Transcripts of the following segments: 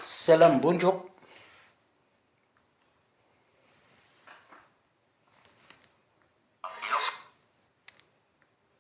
Salam, bonjour. Et lorsque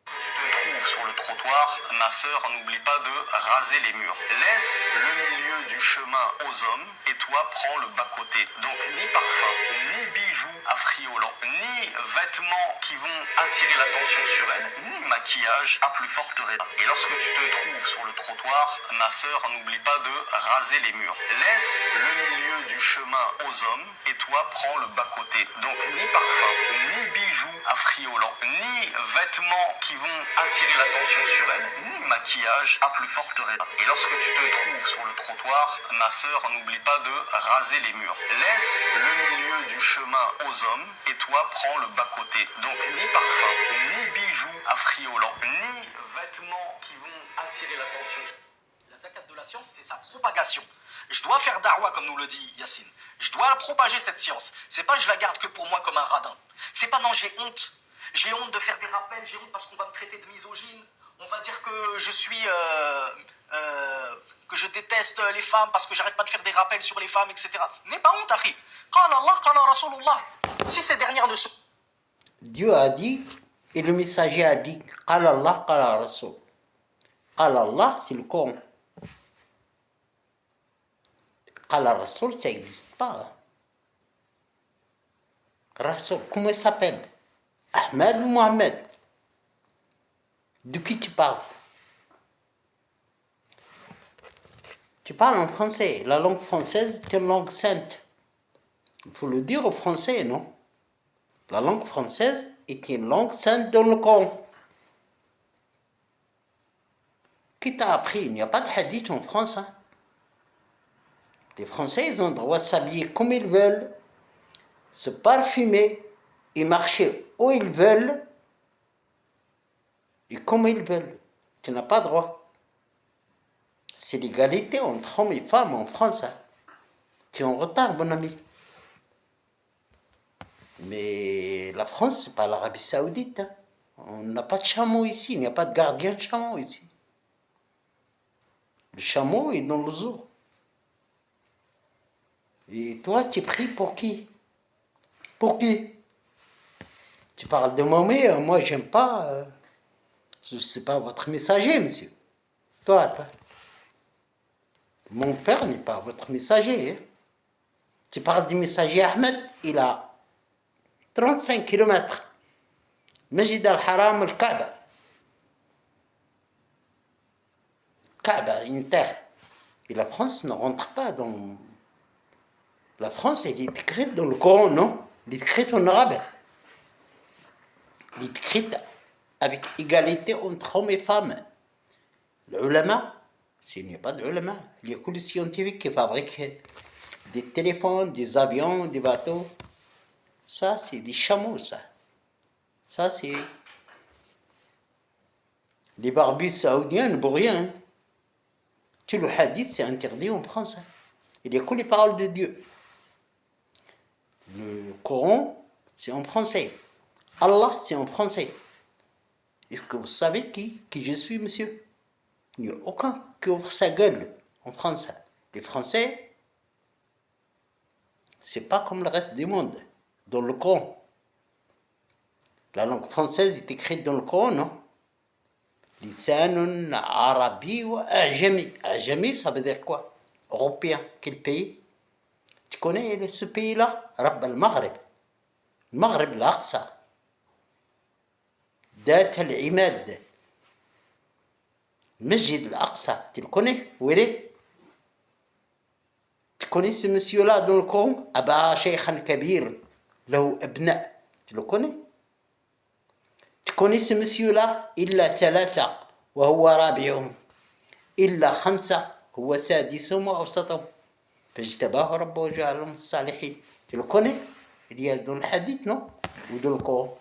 tu te trouves sur le trottoir, ma sœur, n'oublie pas de raser les murs. Laisse le milieu du chemin aux hommes et toi prends le bas-côté. Donc ni parfum, ni bijoux affriolants, ni vêtements qui vont attirer l'attention sur elle, ni maquillage à plus forte raison. Et lorsque tu te trouves sur le trottoir, ma sœur, n'oublie pas de raser les murs. Laisse le milieu du chemin aux hommes et toi prends le bas-côté. Donc ni parfum, ni bijoux affriolants, ni vêtements qui vont attirer l'attention sur elle, ni maquillage à plus forte raison. Et lorsque tu te trouves sur le trottoir, ma sœur, n'oublie pas de raser les murs. Laisse le milieu du chemin aux hommes et toi prends le bas-côté. Donc ni parfum, ni bijoux affriolants, ni vêtements qui vont attirer l'attention. La zakat de la science, c'est sa propagation. Je dois faire da'wa, comme nous le dit Yassine. Je dois propager cette science. C'est pas je la garde que pour moi comme un radin. C'est pas non, j'ai honte. J'ai honte de faire des rappels, j'ai honte parce qu'on va me traiter de misogyne. On va dire que je suis... que je déteste les femmes parce que j'arrête pas de faire des rappels sur les femmes, etc. N'aie pas honte, akhi. Qala Allah, qala Rasulullah. Si ces dernières ne sont... Dieu a dit et le messager a dit Qala Allah, Qala Rasul. Qala Allah, c'est le Coran. Qala Rasul, ça n'existe pas. Rasul, comment il s'appelle? Ahmed ou Mohamed? De qui tu parles? Tu parles en français. La langue française est une langue sainte. Il faut le dire aux Français, non? La langue française est une langue sainte dans le Coran. Qui t'a appris? Il n'y a pas de hadith en France. Hein? Les Français, ils ont le droit de s'habiller comme ils veulent, se parfumer et marcher où ils veulent et comme ils veulent. Tu n'as pas droit. C'est l'égalité entre hommes et femmes en France. Hein? Tu es en retard, mon ami. Mais la France, c'est pas l'Arabie Saoudite. Hein? On n'a pas de chameau ici. Il n'y a pas de gardien de chameau ici. Le chameau est dans le zoo. Et toi, tu pries pour qui? Pour qui? Tu parles de Mahomet, moi j'aime pas. Je ne sais pas votre messager, monsieur. Toi. Mon père n'est pas votre messager. Hein? Tu parles du messager Ahmed, il a 35 km. Majid al-Haram al-Kaaba. Kaaba, une terre. Et la France ne rentre pas dans... La France, elle est écrite dans le Coran, non? Elle est écrite en arabe. Elle est écrite avec égalité entre hommes et femmes. L'ulama, s'il n'y a pas d'ulama, il y a que les scientifiques qui fabriquent des téléphones, des avions, des bateaux. Ça, c'est des chameaux, ça. Ça, c'est... Les barbus saoudiens ne bourrent rien. Hein. Tout le hadith, c'est interdit en France. Hein. Il n'y a que les paroles de Dieu. Le Coran, c'est en français. Allah, c'est en français. Est-ce que vous savez qui je suis, monsieur? Il n'y a aucun qui ouvre sa gueule en France. Les Français, c'est pas comme le reste du monde. Dans le Coran. La langue française est écrite dans le Coran, non? Lisanun arabi ou ajami. Ajami, ça veut dire quoi? Européen. Quel pays? Tu connais ce pays-là? Rabb al-Maghrib. Maghrib al-Aqsa. Dat al-Imad. Masjid al-Aqsa. Tu le connais? Où il est? Tu connais ce monsieur-là dans le Coran? Aba Shaykhan Kabir. Lahu abna. Tu le connais? Tu connais ce monsieur-là? Illa thalatha. Wa huwa rabi'uhum. Illa khamsa. Huwa sadisuhum wa awsatuhum. فاجتباه ربه وجعلهم الصالحين. Tu le connais? Il y a dans le hadith, non? Ou dans le Coran?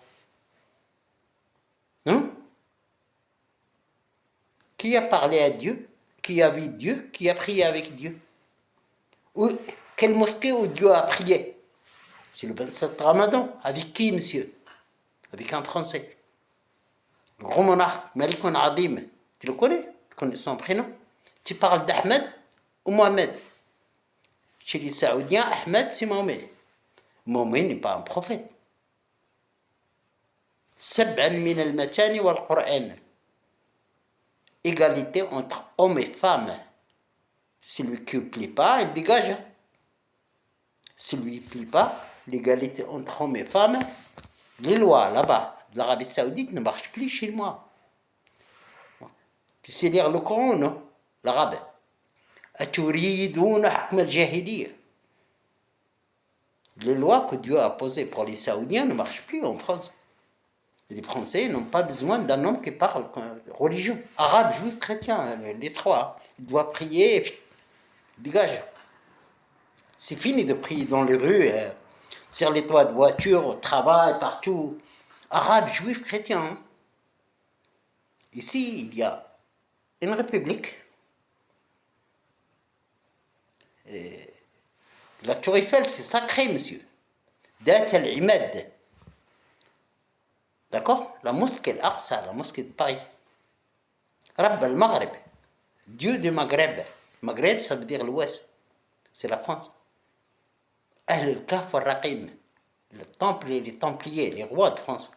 Hein? Qui a parlé à Dieu? Qui a vu Dieu? Qui a prié avec Dieu? Ou quelle mosquée où Dieu a prié? C'est le 27 Ramadan. Avec qui, monsieur? Avec un Français. Le grand monarque, Malik Adim. Tu le connais? Tu connais son prénom? Tu parles d'Ahmed ou Mohamed? Chez les Saoudiens, Ahmed, c'est Mahomet. Mahomet n'est pas un prophète. سبعا من المثاني والقرآن. Égalité entre hommes et femmes. Celui qui ne plaît pas, il dégage. Celui qui ne plaît pas, l'égalité entre hommes et femmes, les lois là-bas de l'Arabie Saoudite ne marchent plus chez moi. Tu sais lire le Coran, non? L'arabe. أتريدون حكم الجاهلية. Les lois que Dieu a posées pour les Saoudiens ne marchent plus en France. Les Français n'ont pas besoin d'un homme qui parle religion. Arabe, juif, chrétien, les trois. Ils doivent prier, dégage. C'est fini de prier dans les rues, sur les toits de voiture, au travail, partout. Arabe, juif, chrétien. Ici, il y a une république. Et la tour Eiffel, c'est sacré, monsieur. Dat al-Imad. D'accord? La mosquée Al-Aqsa, la mosquée de Paris. Rabb al-Maghreb. Dieu du Maghreb. Maghreb, ça veut dire l'Ouest. C'est la France. Ahl al-Kahf al-Raqim. Le temple et les templiers, les rois de France.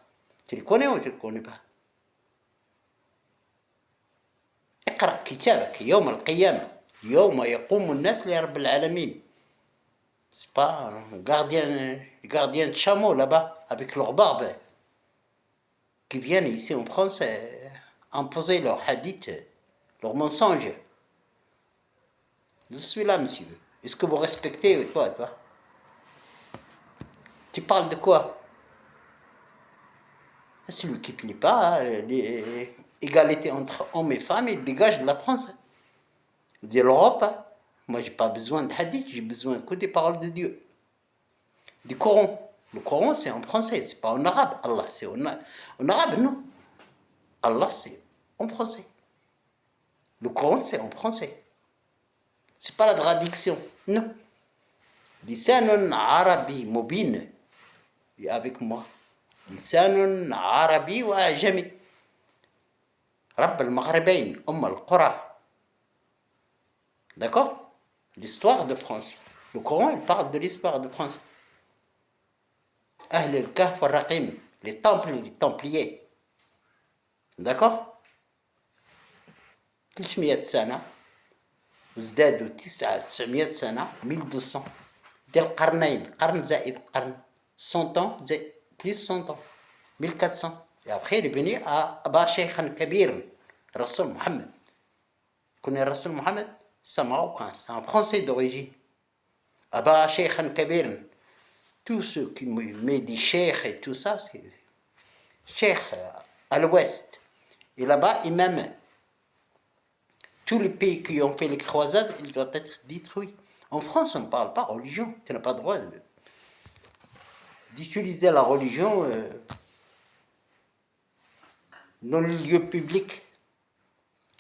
Tu les connais ou tu ne les connais pas? اقرأ كتابك يوم القيامة يوم يقوم الناس لرب العالمين. C'est pas un gardien de chameau là-bas avec leur barbe qui viennent ici en France imposer leurs hadiths, leurs mensonges. Je suis là, monsieur. Est-ce que vous respectez toi? Tu parles de quoi? Celui qui ne plaît pas, l'égalité entre hommes et femmes, il dégage de la France, de l'Europe. Moi, je n'ai pas besoin de hadith, j'ai besoin que des paroles de Dieu. Du Coran. Le Coran, c'est en français, c'est pas en arabe. Allah, c'est en arabe, non. Allah, c'est en français. Le Coran, c'est en français. C'est pas la traduction, non. Lisanun arabi mubin. Et avec moi. Lisanun arabi wa ajami. Rabb al-Maghribain, al-Qura. D'accord? L'histoire de France. Le Coran, il parle de l'histoire de France. Ahl al-Kahf al-Raqim, les temples et les templiers. D'accord? 300 سنة ازدادوا 900 سنة 1200 ديال القرنين قرن زائد قرن 100 ans plus 100 ans 1400 et après il est venu à Aba Sheikhan Kabir Rasoul Mohammed. Connais Rasoul Mohammed? C'est marocain, c'est un français d'origine. Aba Sheikhan Kabir. Tous ceux qui mettent des cheikhs et tout ça, c'est cheikh à l'ouest. Et là-bas, imam. Tous les pays qui ont fait les croisades, ils doivent être détruits. En France, on ne parle pas religion. Tu n'as pas le droit d'utiliser la religion dans les lieux publics.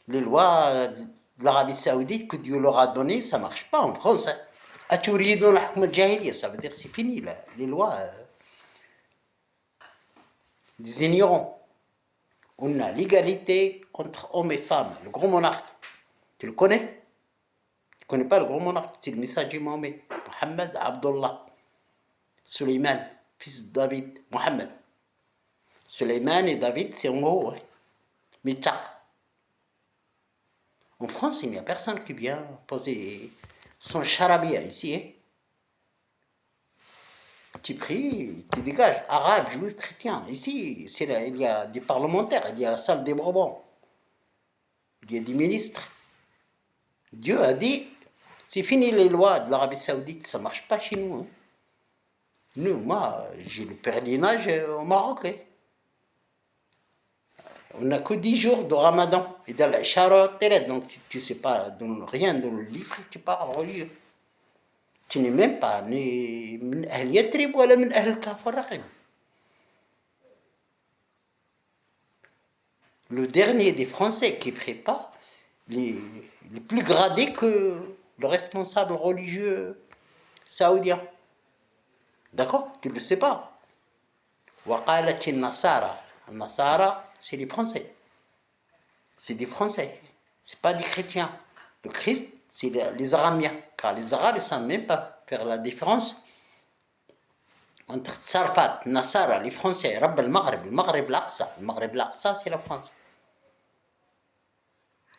Les lois de l'Arabie Saoudite que Dieu leur a données, ça ne marche pas en France. أتريدون حكم الجاهلية, ça veut dire c'est fini, là, les lois des ignorants. On a l'égalité entre hommes et femmes. Le grand monarque, tu le connais? Tu ne connais pas le grand monarque? C'est le messager Mohamed. Mohamed Abdullah. Suleiman, fils de David. Mohamed. Suleiman et David, c'est en haut. Ouais. Mitzak. En France, il n'y a personne qui vient poser son charabia ici. Hein. Tu pries, tu dégages. Arabe, juif, chrétien. Ici, il y a des parlementaires, il y a la salle des Bourbons. Il y a des ministres. Dieu a dit, c'est fini les lois de l'Arabie Saoudite, ça ne marche pas chez nous. Hein. Nous, moi, j'ai le pèlerinage au Maroc. Hein. On n'a que 10 jours de Ramadan. Et dans la Charot, donc tu ne sais pas rien dans le livre, tu parles religieux. Tu n'es même pas né من أهل يثرب ولا من أهل الكهف والرقيم. Le dernier des Français qui ne prie pas, les plus gradés que le responsable religieux saoudien. D'accord? Tu ne le sais pas. وقالت النصارى. النصارى, c'est les Français. C'est des Français. Ce n'est pas des chrétiens. Le Christ, c'est les Araméens. Car les Arabes ne savent même pas faire la différence entre Tsarfat, Nassara, les Français, Rab le Maghreb l'Aqsa. Le Maghreb l'Aqsa, c'est la France.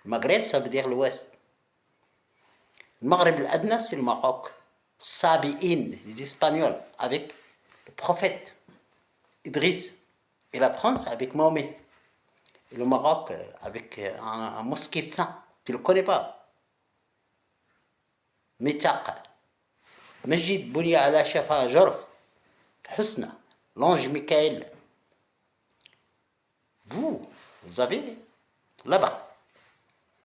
Le Maghreb, ça veut dire l'Ouest. Le Maghreb l'Adna, c'est le Maroc. Sabi'in, les Espagnols, avec le prophète Idriss. Et la France, avec Mahomet. Et le Maroc, avec un mosquée saint. Tu ne le connais pas. Mitaq. Majid Bouni ala Shafa Jarf. Husna. L'ange Michael. Vous avez là-bas